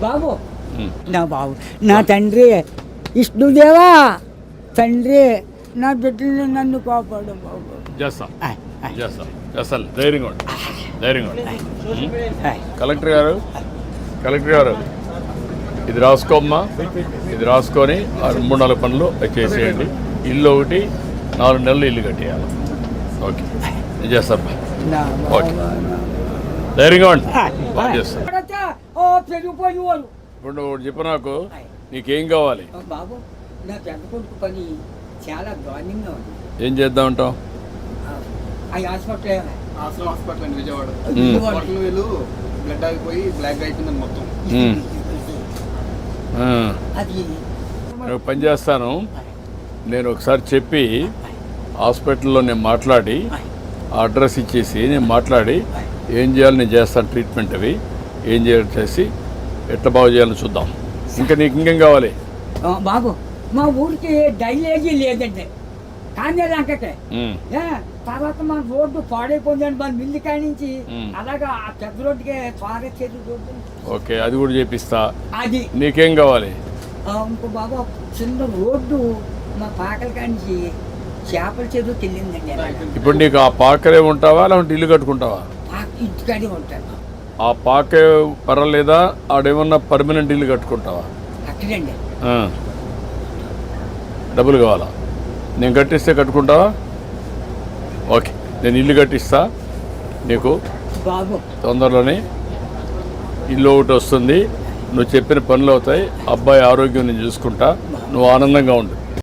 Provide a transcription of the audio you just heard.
బాబు నా బాబు నా తండ్రి విష్ణుదేవా తండ్రి నా బిడ్డల్ని నన్ను కాపాడు బాబు. చేస్తాను ధైర్యంగా కలెక్టర్ గారు ఇది రాసుకోమ్మా, ఇది రాసుకొని 3-4 పనులు చేసేయండి. ఇల్లు ఒకటి 4 నెలలు ఇల్లు కట్టేయాలి. ఓకే నేను చేస్తాను. ఓకే ధైర్యంగా చేస్తాను. ఇప్పుడు నువ్వు చెప్పు నాకు నీకేం కావాలి? బాబు నా పెద్ద కొడుకు పని చాలా దారుణంగా ఉంది. ఏం చేద్దాం అంటావు? హాస్పిటల్ అండి విజయవాడ. వీళ్ళు బ్లడ్ ఆగిపోయి బ్లాక్ అయిపోయిందని మొత్తం. నేను పని చేస్తాను. నేను ఒకసారి చెప్పి హాస్పిటల్లో నేను మాట్లాడి అడ్రస్ ఇచ్చేసి నేను మాట్లాడి ఏం చేయాలి నేను చేస్తాను. ట్రీట్మెంట్ అవి ఏం చేయాలి చేసి ఎట్లా బాగు చేయాలని చూద్దాం. ఇంకా నీకు ఇంకేం కావాలి? బాబు మా ఊరికి డ్రైనేజీ లేదండి. కానీ లంకకే తర్వాత మన రోడ్డు పాడైపోయిందండి. మన మిల్లి కాడి నుంచి అలాగా ఆ పెద్ద రోడ్డుకి పారేసేది రోడ్డు. ఓకే అది కూడా చేపిస్తా. అది నీకేం కావాలి? ఇంకో బాబు చిన్న రోడ్డు మా పాకల కాడి నుంచి చేపల చెరువుకి వెళ్ళిందండి. ఇప్పుడు నీకు ఆ పాకరే ఉంటావా లేకుంటే ఇల్లు కట్టుకుంటావా? ఇంటికాడే ఉంటాను. ఆ పాకే పర్వాలేదా? ఆడేమన్నా పర్మనెంట్ ఇల్లు కట్టుకుంటావా? అక్కడండి. డబ్బులు కావాలా? నేను కట్టిస్తే కట్టుకుంటావా? ఓకే నేను ఇల్లు కట్టిస్తా నీకు. బాబు తొందరలోనే ఇల్లు ఒకటి వస్తుంది. నువ్వు చెప్పిన పనులు అవుతాయి. అబ్బాయి ఆరోగ్యం నేను చూసుకుంటా. నువ్వు ఆనందంగా ఉండు.